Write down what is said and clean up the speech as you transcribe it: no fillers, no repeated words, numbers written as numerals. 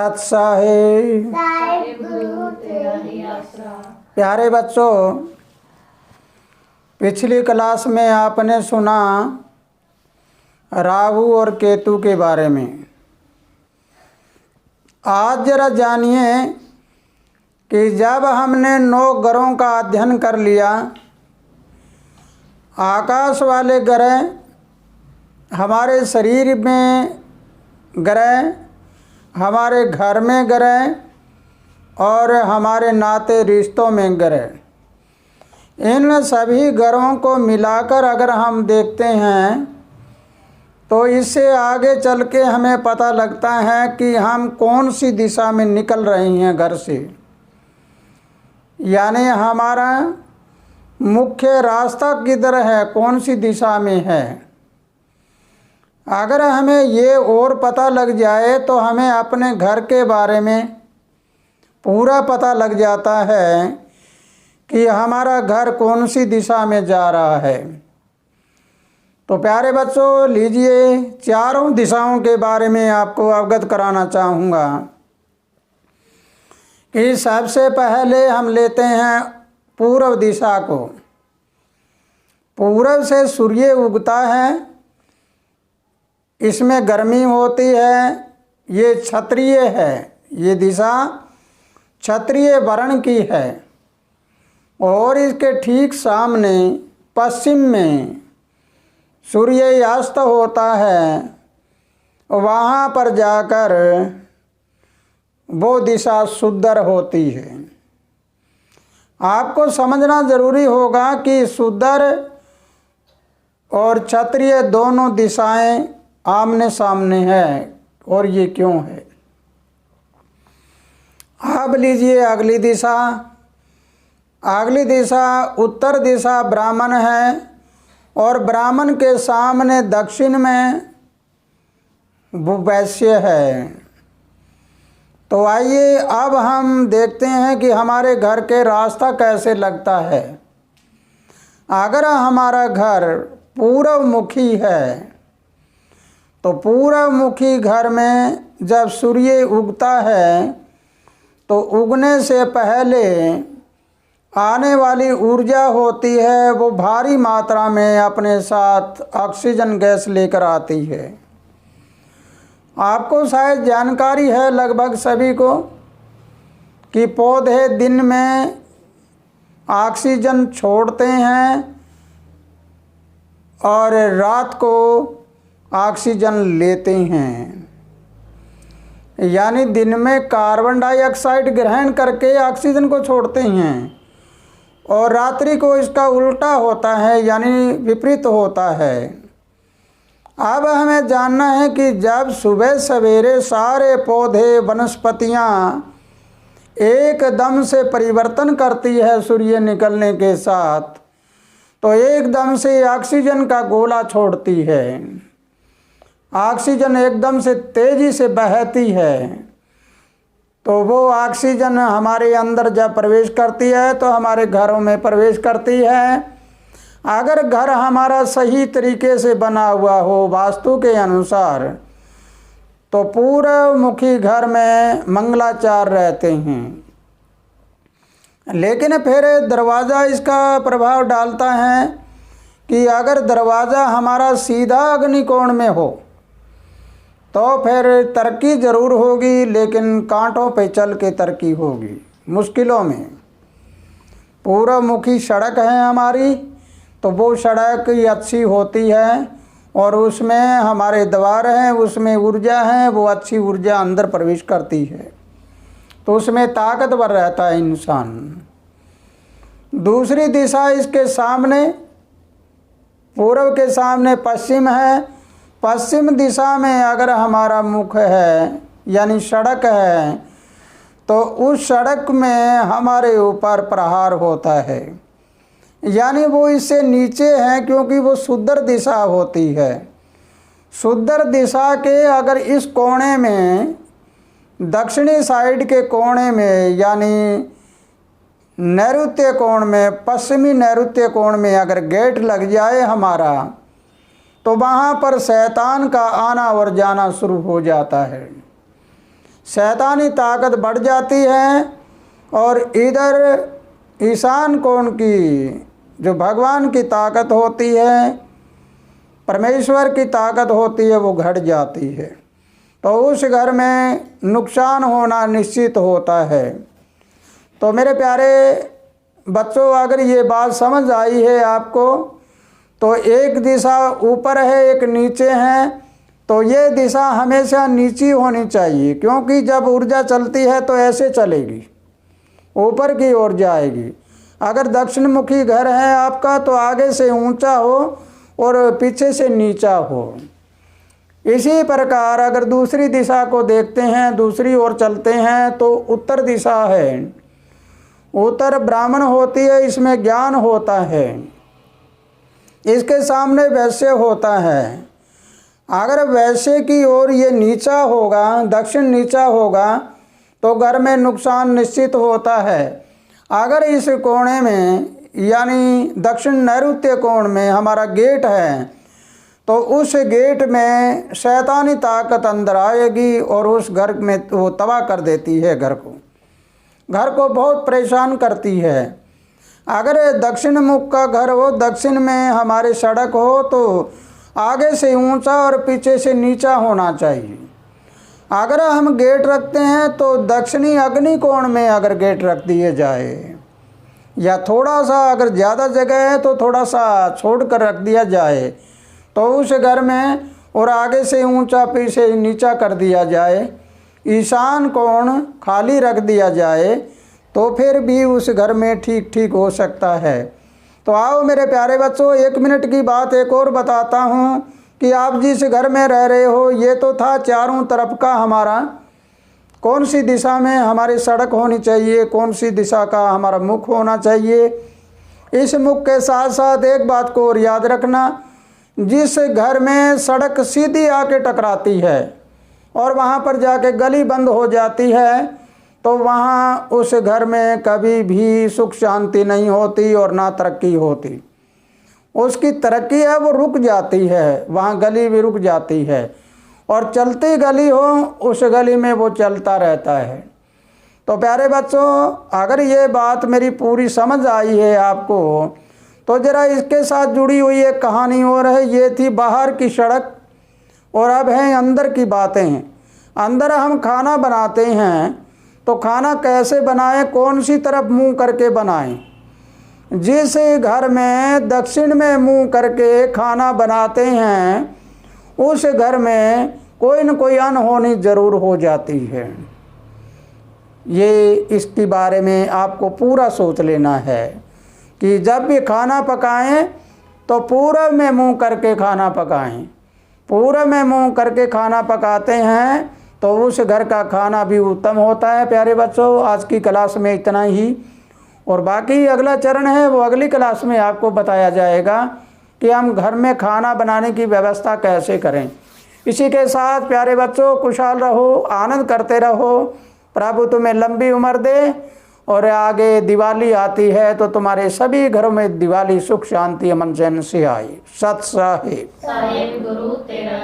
पातशाह है। प्यारे बच्चों, पिछली क्लास में आपने सुना राहु और केतु के बारे में। आज जरा जानिए कि जब हमने 9 ग्रहों का अध्ययन कर लिया, आकाश वाले ग्रह, हमारे शरीर में ग्रह, हमारे घर में ग्रह और हमारे नाते रिश्तों में ग्रह, इन सभी ग्रहों को मिलाकर अगर हम देखते हैं तो इससे आगे चल के हमें पता लगता है कि हम कौन सी दिशा में निकल रहे हैं घर से, यानी हमारा मुख्य रास्ता किधर है, कौन सी दिशा में है। अगर हमें ये और पता लग जाए तो हमें अपने घर के बारे में पूरा पता लग जाता है कि हमारा घर कौन सी दिशा में जा रहा है। तो प्यारे बच्चों, लीजिए चारों दिशाओं के बारे में आपको अवगत कराना चाहूँगा कि सबसे पहले हम लेते हैं पूर्व दिशा को। पूर्व से सूर्य उगता है, इसमें गर्मी होती है, ये क्षत्रिय है, ये दिशा क्षत्रिय वर्ण की है। और इसके ठीक सामने पश्चिम में सूर्य अस्त होता है, वहाँ पर जाकर वो दिशा सुदर होती है। आपको समझना ज़रूरी होगा कि सुदर और क्षत्रिय दोनों दिशाएं आमने सामने है, और ये क्यों है। अब लीजिए अगली दिशा। अगली दिशा उत्तर दिशा ब्राह्मण है, और ब्राह्मण के सामने दक्षिण में वैश्य है। तो आइए अब हम देखते हैं कि हमारे घर के रास्ता कैसे लगता है। अगर हमारा घर पूर्व मुखी है तो पूर्व मुखी घर में जब सूर्य उगता है तो उगने से पहले आने वाली ऊर्जा होती है, वो भारी मात्रा में अपने साथ ऑक्सीजन गैस लेकर आती है। आपको शायद जानकारी है लगभग सभी को कि पौधे दिन में ऑक्सीजन छोड़ते हैं और रात को ऑक्सीजन लेते हैं, यानी दिन में कार्बन डाइऑक्साइड ग्रहण करके ऑक्सीजन को छोड़ते हैं और रात्रि को इसका उल्टा होता है, यानी विपरीत होता है। अब हमें जानना है कि जब सुबह सवेरे सारे पौधे वनस्पतियाँ एकदम से परिवर्तन करती है सूर्य निकलने के साथ, तो एकदम से ऑक्सीजन का गोला छोड़ती है। ऑक्सीजन एकदम से तेज़ी से बहती है, तो वो ऑक्सीजन हमारे अंदर जब प्रवेश करती है तो हमारे घरों में प्रवेश करती है। अगर घर हमारा सही तरीके से बना हुआ हो वास्तु के अनुसार, तो पूर्व मुखी घर में मंगलाचार रहते हैं। लेकिन फिर दरवाज़ा इसका प्रभाव डालता है कि अगर दरवाज़ा हमारा सीधा अग्निकोण में हो तो फिर तरक्की ज़रूर होगी, लेकिन कांटों पे चल के तरक्की होगी, मुश्किलों में। पूर्व मुखी सड़क है हमारी, तो वो सड़क अच्छी होती है और उसमें हमारे द्वार हैं, उसमें ऊर्जा है, वो अच्छी ऊर्जा अंदर प्रवेश करती है, तो उसमें ताकतवर रहता है इंसान। दूसरी दिशा इसके सामने, पूर्व के सामने पश्चिम है। पश्चिम दिशा में अगर हमारा मुख है, यानी सड़क है, तो उस सड़क में हमारे ऊपर प्रहार होता है, यानी वो इससे नीचे है, क्योंकि वो सुदर दिशा होती है। सुदर दिशा के अगर इस कोने में, दक्षिणी साइड के कोने में, यानी नैऋत्य कोण में, पश्चिमी नैऋत्य कोण में अगर गेट लग जाए हमारा, तो वहाँ पर शैतान का आना और जाना शुरू हो जाता है। शैतानी ताकत बढ़ जाती है। और इधर ईशान कोण की जो भगवान की ताकत होती है, परमेश्वर की ताकत होती है, वो घट जाती है। तो उस घर में नुकसान होना निश्चित होता है। तो मेरे प्यारे बच्चों, अगर ये बात समझ आई है आपको, तो एक दिशा ऊपर है, एक नीचे है, तो ये दिशा हमेशा नीची होनी चाहिए, क्योंकि जब ऊर्जा चलती है तो ऐसे चलेगी, ऊपर की ओर जाएगी। अगर दक्षिण मुखी घर है आपका तो आगे से ऊंचा हो और पीछे से नीचा हो। इसी प्रकार अगर दूसरी दिशा को देखते हैं, दूसरी ओर चलते हैं, तो उत्तर दिशा है, उत्तर ब्राह्मण होती है, इसमें ज्ञान होता है, इसके सामने वैश्य होता है। अगर वैश्य की ओर ये नीचा होगा, दक्षिण नीचा होगा, तो घर में नुकसान निश्चित होता है। अगर इस कोने में यानी दक्षिण नैऋत्य कोण में हमारा गेट है, तो उस गेट में शैतानी ताकत अंदर आएगी और उस घर में वो तबाह कर देती है, घर को बहुत परेशान करती है। अगर दक्षिण मुख का घर हो, दक्षिण में हमारे सड़क हो, तो आगे से ऊंचा और पीछे से नीचा होना चाहिए। अगर हम गेट रखते हैं तो दक्षिणी अग्नि कोण में अगर गेट रख दिए जाए, या थोड़ा सा अगर ज़्यादा जगह है तो थोड़ा सा छोड़ कर रख दिया जाए, तो उस घर में और आगे से ऊंचा पीछे नीचा कर दिया जाए, ईशान कोण खाली रख दिया जाए, तो फिर भी उस घर में ठीक हो सकता है। तो आओ मेरे प्यारे बच्चों, 1 मिनट की बात एक और बताता हूँ कि आप जिस घर में रह रहे हो, ये तो था चारों तरफ का हमारा, कौन सी दिशा में हमारी सड़क होनी चाहिए, कौन सी दिशा का हमारा मुख होना चाहिए। इस मुख के साथ साथ एक बात को और याद रखना, जिस घर में सड़क सीधी आके टकराती है और वहाँ पर जाके गली बंद हो जाती है, तो वहाँ उस घर में कभी भी सुख शांति नहीं होती और ना तरक्की होती। उसकी तरक्की है वो रुक जाती है, वहाँ गली भी रुक जाती है, और चलती गली हो उस गली में वो चलता रहता है। तो प्यारे बच्चों, अगर ये बात मेरी पूरी समझ आई है आपको, तो ज़रा इसके साथ जुड़ी हुई एक कहानी और है। ये थी बाहर की सड़क और अब है अंदर की बातें। अंदर हम खाना बनाते हैं, तो खाना कैसे बनाएं, कौन सी तरफ मुंह करके बनाएं। जिस घर में दक्षिण में मुंह करके खाना बनाते हैं, उस घर में कोई न कोई अनहोनी ज़रूर हो जाती है। ये इसके बारे में आपको पूरा सोच लेना है कि जब भी खाना पकाएं तो पूरब में मुंह करके खाना पकाएं। पूरब में मुंह करके खाना पकाते हैं तो उस घर का खाना भी उत्तम होता है। प्यारे बच्चों, आज की क्लास में इतना ही, और बाकी अगला चरण है वो अगली क्लास में आपको बताया जाएगा कि हम घर में खाना बनाने की व्यवस्था कैसे करें। इसी के साथ प्यारे बच्चों, खुशहाल रहो, आनंद करते रहो, प्रभु तुम्हें लंबी उम्र दे, और आगे दिवाली आती है तो तुम्हारे सभी घरों में दिवाली सुख शांति अमन चैन से आए। सत साहिब। साहिब गुरु तेरा